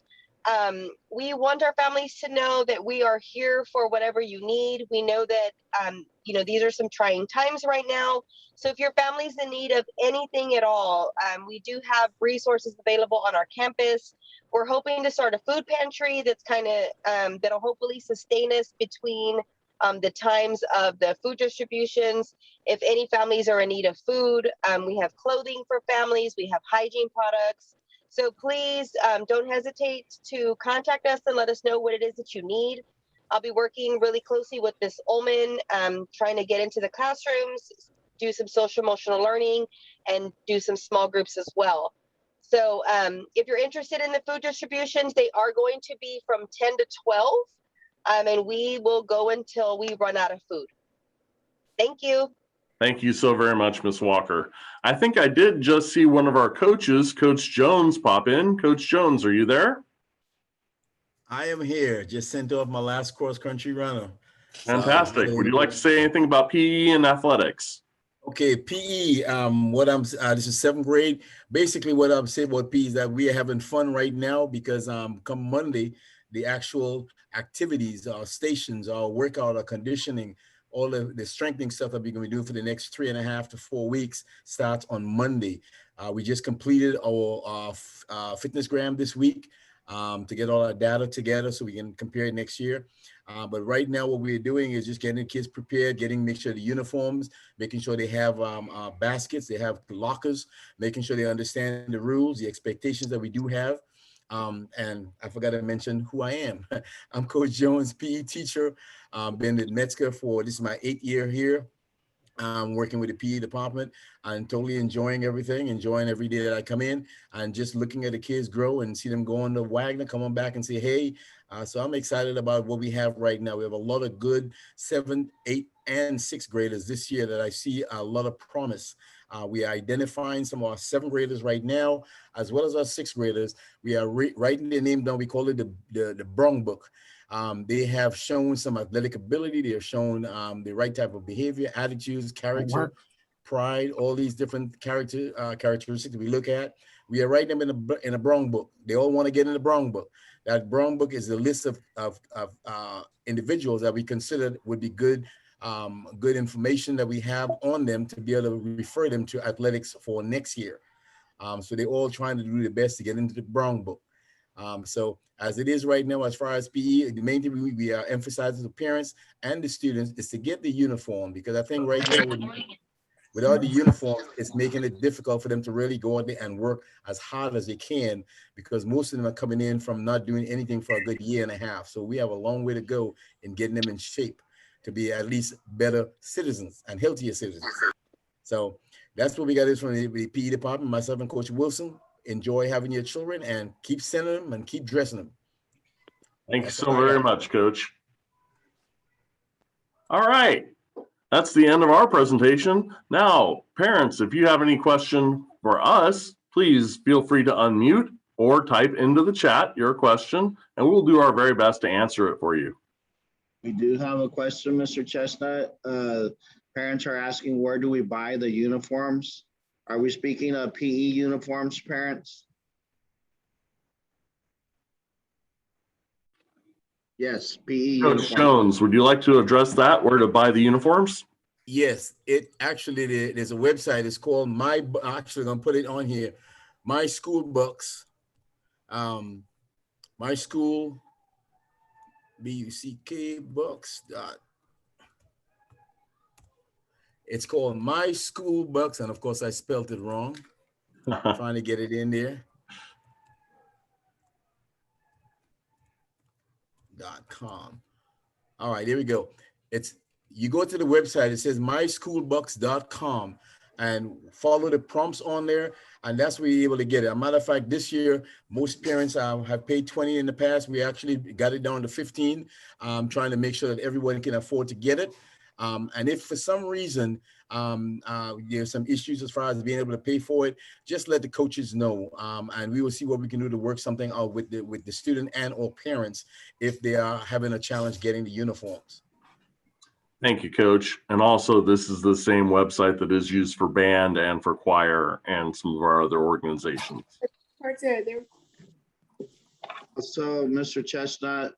We want our families to know that we are here for whatever you need. We know that, these are some trying times right now. So if your family's in need of anything at all, we do have resources available on our campus. We're hoping to start a food pantry that's that'll hopefully sustain us between the times of the food distributions. If any families are in need of food, we have clothing for families, we have hygiene products. So please don't hesitate to contact us and let us know what it is that you need. I'll be working really closely with Ms. Ullman, trying to get into the classrooms, do some social emotional learning, and do some small groups as well. So if you're interested in the food distributions, they are going to be from 10 to 12, and we will go until we run out of food. Thank you. Thank you so very much, Ms. Walker. I think I did just see one of our coaches, Coach Jones, pop in. Coach Jones, are you there? I am here. Just sent off my last cross country runner. Fantastic. Would you like to say anything about PE and athletics? Okay, PE. This is 7th grade. Basically, what I'm saying about PE is that we are having fun right now because come Monday, the actual activities, our stations, our workout, our conditioning, all of the strengthening stuff that we're going to be doing for the next 3.5 to 4 weeks starts on Monday. We just completed our fitness gram this week. to get all our data together so we can compare it next year. But right now, what we're doing is just getting the kids prepared, make sure the uniforms, making sure they have baskets, they have lockers, making sure they understand the rules, the expectations that we do have. And I forgot to mention who I am. I'm Coach Jones, PE teacher. Been at Metzger this is my 8th year here. Working with the PE department and totally enjoying everything, enjoying every day that I come in and just looking at the kids grow and see them go on the Wagner, come on back and say, hey, so I'm excited about what we have right now. We have a lot of good 7th, 8th, and 6th graders this year that I see a lot of promise. We are identifying some of our 7th graders right now, as well as our 6th graders. We are writing their name down. We call it the Brong Book. They have shown some athletic ability. They have shown the right type of behavior, attitudes, character, pride, all these different characteristics we look at. We are writing them in a Brong Book. They all want to get in the Brong Book. That Brong Book is a list of individuals that we considered would be good information that we have on them to be able to refer them to athletics for next year. So they're all trying to do the best to get into the Brong Book. So as it is right now, as far as PE, the main thing we are emphasizing to parents and the students is to get the uniform, because I think right now without the uniform, it's making it difficult for them to really go out there and work as hard as they can, because most of them are coming in from not doing anything for a good year and a half. So we have a long way to go in getting them in shape to be at least better citizens and healthier citizens. So that's what we got is from the PE department, myself and Coach Wilson. Enjoy having your children and keep sending them and keep dressing them. Thank you so very much, Coach. All right. That's the end of our presentation. Now, parents, if you have any question for us, please feel free to unmute or type into the chat your question, and we'll do our very best to answer it for you. We do have a question, Mr. Chestnut. Parents are asking, where do we buy the uniforms? Are we speaking of PE uniforms, parents? Yes, PE Coach uniforms. Jones, would you like to address that, where to buy the uniforms? Yes, it actually, there's a website. It's called actually I'm gonna put it on here. My School Bucks. My School, BUCK Bucks. It's called My School Bucks, and of course I spelled it wrong. Trying to get it in there. .com. All right, here we go. You go to the website, it says myschoolbucks.com, and follow the prompts on there, and that's where you're able to get it. As a matter of fact, this year, most parents have paid 20 in the past. We actually got it down to 15, trying to make sure that everyone can afford to get it. And if for some reason there's some issues as far as being able to pay for it, just let the coaches know, and we will see what we can do to work something out with the student and or parents if they are having a challenge getting the uniforms. Thank you, Coach. And also, this is the same website that is used for band and for choir and some of our other organizations. So, Mr. Chestnut,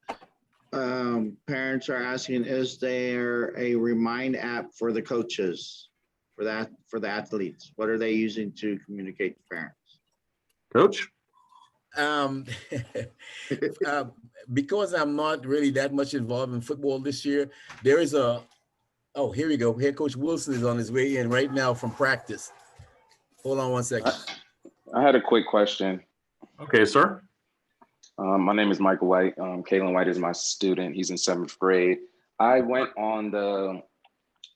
parents are asking, is there a Remind app for the coaches, for the athletes? What are they using to communicate to parents? Coach? Because I'm not really that much involved in football this year, there is here we go. Head Coach Wilson is on his way in right now from practice. Hold on one second. I had a quick question. Okay, sir. My name is Michael White. Kalen White is my student. He's in 7th grade. I went on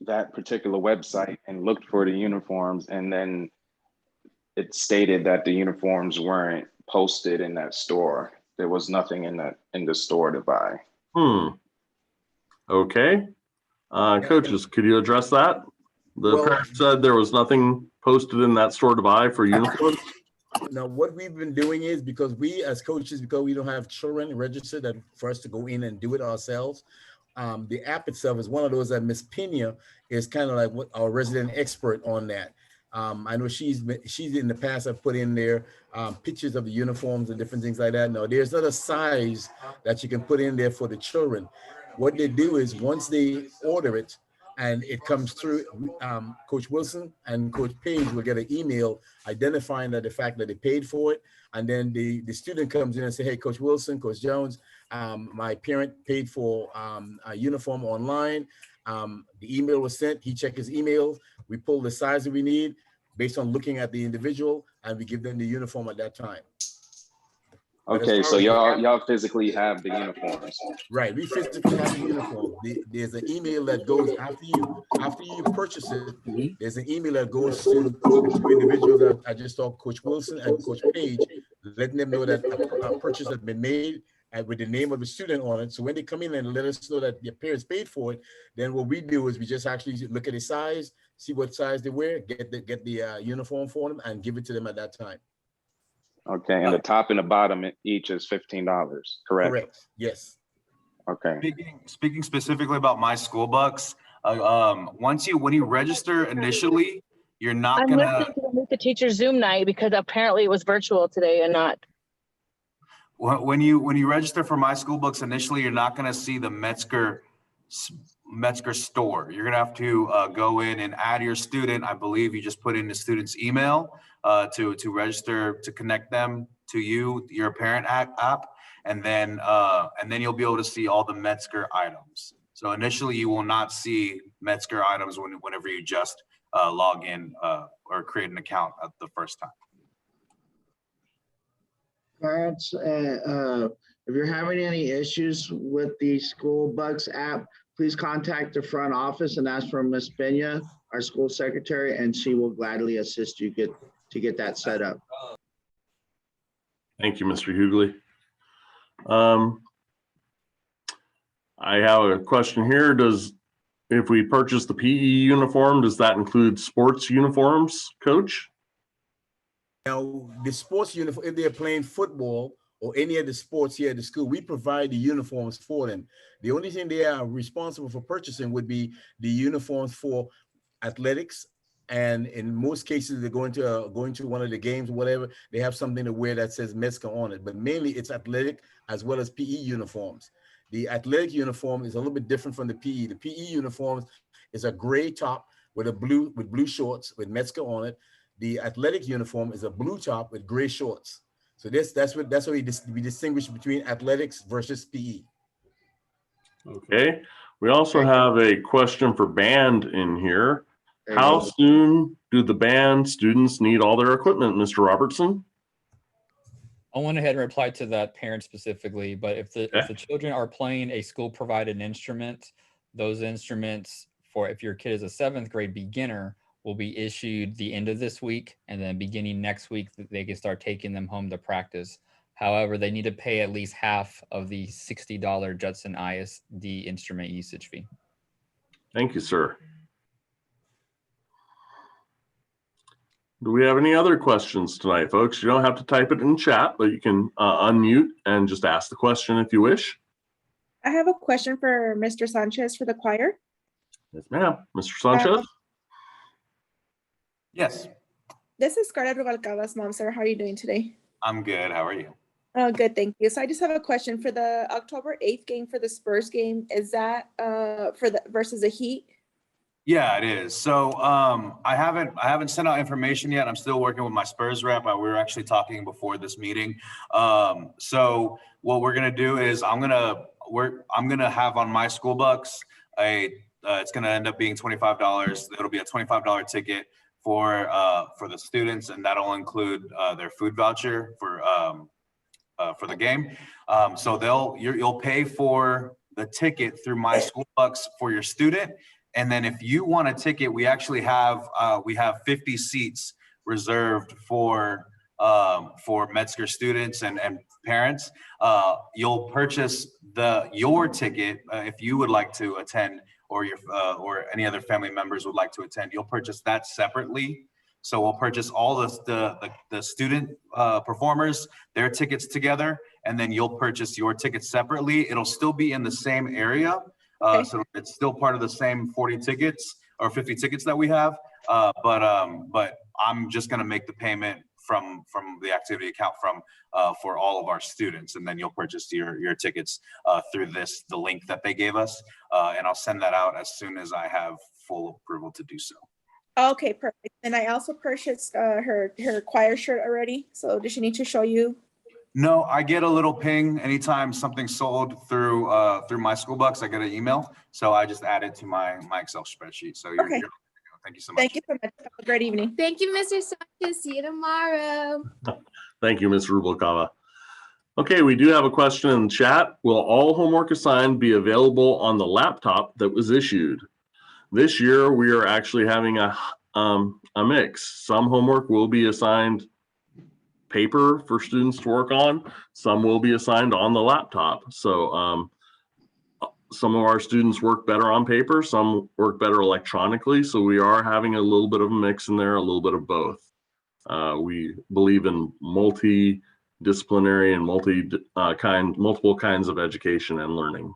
that particular website and looked for the uniforms, and then it stated that the uniforms weren't posted in that store. There was nothing in the store to buy. Okay. Coaches, could you address that? The parents said there was nothing posted in that store to buy for uniforms. Now, what we've been doing is, because we as coaches, because we don't have children registered that for us to go in and do it ourselves, the app itself is one of those that Miss Pena is kind of like what our resident expert on that. I know she's in the past have put in there pictures of the uniforms and different things like that. No, there's not a size that you can put in there for the children. What they do is once they order it, and it comes through. Coach Wilson and Coach Page will get an email identifying that the fact that they paid for it. And then the student comes in and say, hey, Coach Wilson, Coach Jones, my parent paid for a uniform online. The email was sent, he checked his emails, we pull the size that we need based on looking at the individual, and we give them the uniform at that time. Okay, so y'all physically have the uniforms. Right, we physically have the uniform. There's an email that goes after you purchase it. There's an email that goes to the two individuals that I just saw, Coach Wilson and Coach Page, letting them know that a purchase has been made and with the name of the student on it. So when they come in and let us know that their parents paid for it, then what we do is we just actually look at the size, see what size they wear, get the uniform for them, and give it to them at that time. Okay, and the top and the bottom each is $15, correct? Correct, yes. Okay. Speaking specifically about my school bucks, when you register initially, you're not I'm listening to the Meet the Teacher Zoom night because apparently it was virtual today and not. When you register for my school books initially, you're not going to see the Metzger store. You're going to have to go in and add your student. I believe you just put in the student's email to register, to connect them to your parent app, and then you'll be able to see all the Metzger items. So initially, you will not see Metzger items whenever you just log in or create an account at the first time. Parents, if you're having any issues with the School Bucks app, please contact the front office and ask for Ms. Pena, our school secretary, and she will gladly assist you to get that set up. Thank you, Mr. Hughley. I have a question here. If we purchase the PE uniform, does that include sports uniforms, Coach? Now, the sports uniform, if they're playing football or any of the sports here at the school, we provide the uniforms for them. The only thing they are responsible for purchasing would be the uniforms for athletics. And in most cases, they're going to one of the games or whatever, they have something to wear that says Metzger on it. But mainly it's athletic as well as PE uniforms. The athletic uniform is a little bit different from the PE. The PE uniforms is a gray top with blue shorts with Metzger on it. The athletic uniform is a blue top with gray shorts. So that's how we distinguish between athletics versus PE. Okay. We also have a question for band in here. How soon do the band students need all their equipment, Mr. Robertson? I went ahead and replied to that parent specifically, but if the children are playing a school provided instrument, those instruments if your kid is a 7th grade beginner will be issued the end of this week, and then beginning next week they can start taking them home to practice. However, they need to pay at least half of the $60 Judson ISD instrument usage fee. Thank you, sir. Do we have any other questions tonight, folks? You don't have to type it in chat, but you can unmute and just ask the question if you wish. I have a question for Mr. Sanchez for the choir. Yes, ma'am. Mr. Sanchez? Yes. This is Scarlett Rubalcaba's mom, sir. How are you doing today? I'm good. How are you? Oh, good. Thank you. So I just have a question for the October 8th game for the Spurs game. Is that versus the Heat? Yeah, it is. So I haven't sent out information yet. I'm still working with my Spurs rep. We were actually talking before this meeting. So what we're gonna do is I'm gonna have on my school bucks it's gonna end up being $25. It'll be a $25 ticket for the students, and that'll include their food voucher for the game. So you'll pay for the ticket through my school bucks for your student. And then if you want a ticket, we actually have 50 seats reserved for Metzger students and parents. You'll purchase your ticket if you would like to attend, or any other family members would like to attend. You'll purchase that separately. So we'll purchase all the student performers, their tickets together, and then you'll purchase your tickets separately. It'll still be in the same area. So it's still part of the same 40 tickets or 50 tickets that we have. But I'm just gonna make the payment from the activity account for all of our students, and then you'll purchase your tickets through the link that they gave us, and I'll send that out as soon as I have full approval to do so. Okay, perfect. And I also purchased her choir shirt already. So does she need to show you? No, I get a little ping anytime something's sold through my school bucks. I get an email, so I just add it to my Excel spreadsheet. So Okay. thank you so much. Thank you so much. Have a great evening. Thank you, Mr. Sanchez. See you tomorrow. Thank you, Ms. Rubalcava. Okay, we do have a question in the chat. Will all homework assigned be available on the laptop that was issued? This year, we are actually having a mix. Some homework will be assigned paper for students to work on. Some will be assigned on the laptop. So some of our students work better on paper, some work better electronically. So we are having a little bit of a mix in there, a little bit of both. We believe in multidisciplinary and multiple kinds of education and learning.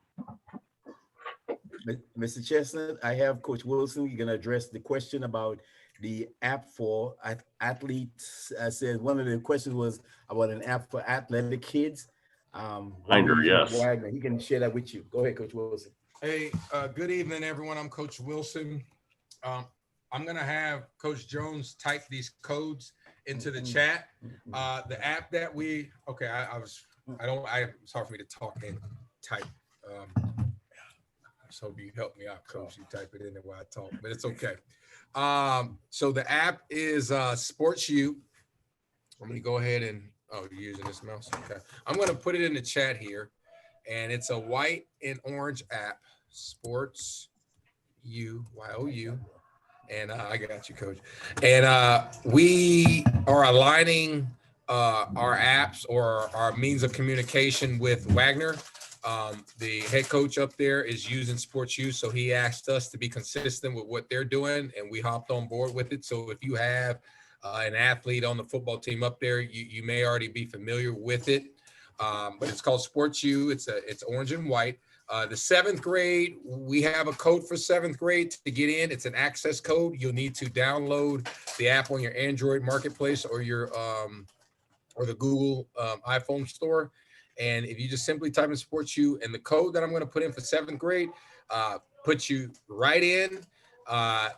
Mr. Chestnut, I have Coach Wilson. You're going to address the question about the app for athletes. I said one of the questions was about an app for athletic kids. Binder, yes. Wagner, he can share that with you. Go ahead, Coach Wilson. Hey, good evening, everyone. I'm Coach Wilson. I'm going to have Coach Jones type these codes into the chat. The app that it's hard for me to talk and type. So hope you help me out, Coach. You type it in there while I talk, but it's okay. So the app is Sports U. I'm going to go ahead and, you're using this mouse? Okay. I'm going to put it in the chat here, and it's a white and orange app, Sports U, Y-O-U. And I got you, Coach. And we are aligning our apps or our means of communication with Wagner. The head coach up there is using Sports U, so he asked us to be consistent with what they're doing, and we hopped on board with it. So if you have an athlete on the football team up there, you may already be familiar with it, but it's called Sports U. It's orange and white. The 7th grade, we have a code for 7th grade to get in. It's an access code. You'll need to download the app on your Android marketplace or your or the Google iPhone store. And if you just simply type in Sports U, and the code that I'm going to put in for 7th grade puts you right in.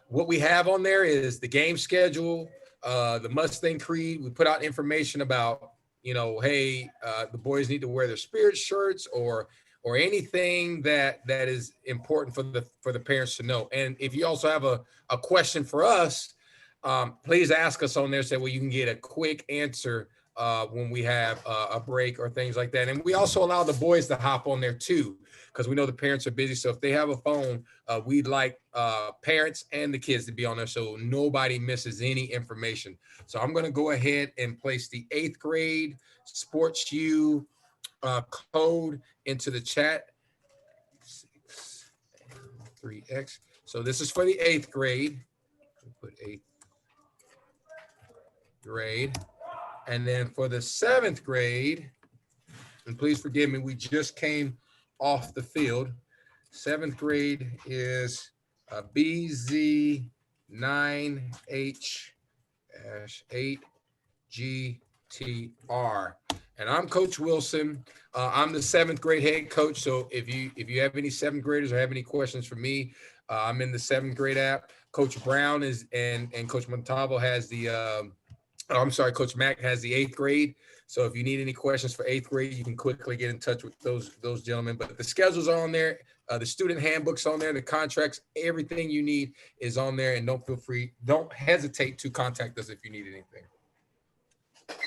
What we have on there is the game schedule, the Mustang Creed. We put out information about, hey, the boys need to wear their spirit shirts or anything that is important for the parents to know. And if you also have a question for us, please ask us on there so you can get a quick answer when we have a break or things like that. And we also allow the boys to hop on there too, because we know the parents are busy. So if they have a phone, we'd like parents and the kids to be on there so nobody misses any information. So I'm going to go ahead and place the 8th grade Sports U code into the chat. 3X. So this is for the 8th grade. Put 8th grade. And then for the 7th grade, and please forgive me, we just came off the field. 7th grade is BZ9H-8GTR. And I'm Coach Wilson. I'm the 7th grade head coach. So if you have any 7th graders or have any questions for me, I'm in the 7th grade app. Coach Brown is and Coach Montalvo has the Coach Mack has the 8th grade. So if you need any questions for 8th grade, you can quickly get in touch with those gentlemen. But the schedules are on there, the student handbooks on there, the contracts, everything you need is on there. And don't hesitate to contact us if you need anything.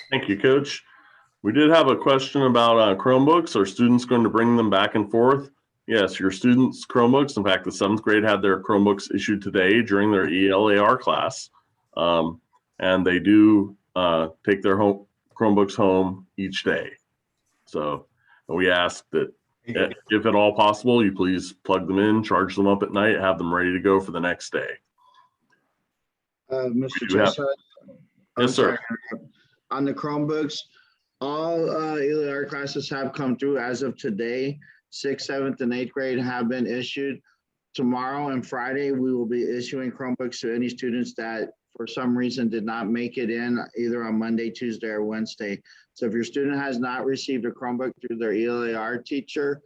Thank you, Coach. We did have a question about Chromebooks. Are students going to bring them back and forth? Yes, your students' Chromebooks. In fact, the 7th grade had their Chromebooks issued today during their ELAR class. And they do take their Chromebooks home each day. So we ask that if at all possible, you please plug them in, charge them up at night, have them ready to go for the next day. Mr. Chestnut? Yes, sir. On the Chromebooks, all ELR classes have come through as of today. 6th, 7th, and 8th grade have been issued. Tomorrow and Friday, we will be issuing Chromebooks to any students that for some reason did not make it in either on Monday, Tuesday, or Wednesday. So if your student has not received a Chromebook through their ELAR teacher,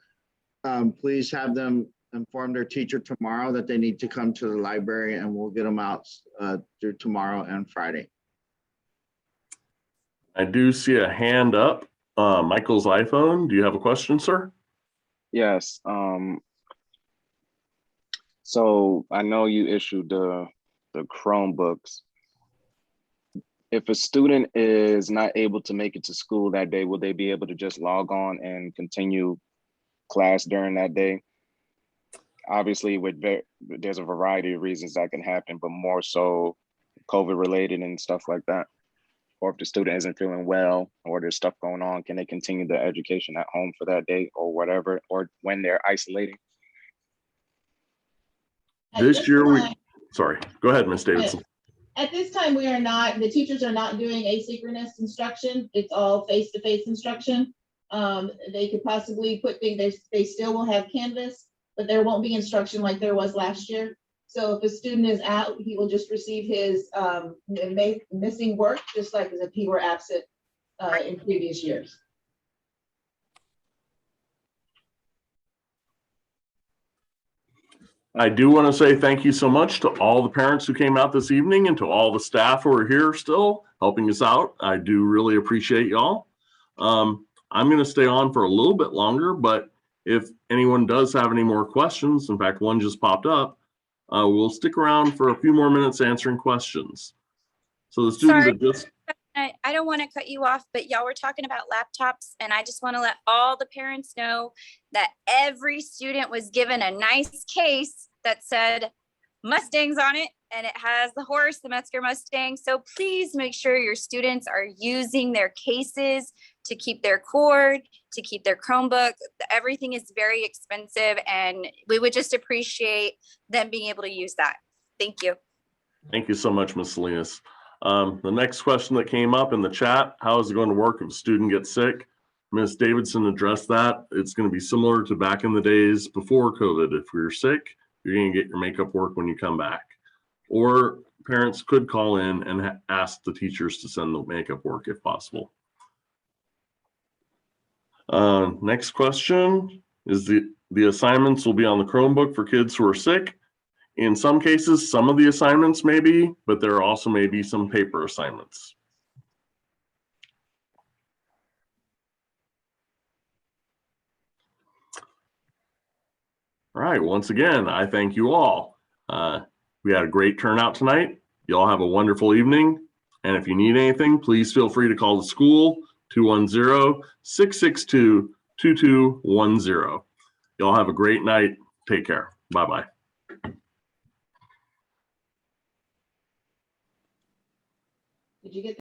please have them inform their teacher tomorrow that they need to come to the library, and we'll get them out through tomorrow and Friday. I do see a hand up. Michael's iPhone. Do you have a question, sir? Yes. So I know you issued the Chromebooks. If a student is not able to make it to school that day, will they be able to just log on and continue class during that day? Obviously, there's a variety of reasons that can happen, but more so COVID related and stuff like that. Or if the student isn't feeling well or there's stuff going on, can they continue their education at home for that day or whatever, or when they're isolating? This year, sorry, go ahead, Ms. Davidson. At this time, the teachers are not doing asynchronous instruction. It's all face-to-face instruction. They could possibly put things, they still will have Canvas, but there won't be instruction like there was last year. So if a student is out, he will just receive his missing work, just like as if he were absent in previous years. I do want to say thank you so much to all the parents who came out this evening and to all the staff who are here still helping us out. I do really appreciate y'all. I'm going to stay on for a little bit longer, but if anyone does have any more questions, in fact, one just popped up, we'll stick around for a few more minutes answering questions. So the students Sorry. that just... I don't want to cut you off, but y'all were talking about laptops, and I just want to let all the parents know that every student was given a nice case that said Mustangs on it, and it has the horse, the Metzger Mustang. So please make sure your students are using their cases to keep their cord, to keep their Chromebook. Everything is very expensive, and we would just appreciate them being able to use that. Thank you. Thank you so much, Ms. Salinas. The next question that came up in the chat, how is it going to work if a student gets sick? Ms. Davidson addressed that. It's going to be similar to back in the days before COVID. If you're sick, you're going to get your makeup work when you come back. Or parents could call in and ask the teachers to send the makeup work if possible. Next question is the assignments will be on the Chromebook for kids who are sick. In some cases, some of the assignments may be, but there also may be some paper assignments. All right, once again, I thank you all. We had a great turnout tonight. You all have a wonderful evening. And if you need anything, please feel free to call the school, 210-662-2210. Y'all have a great night. Take care. Bye-bye. Did you get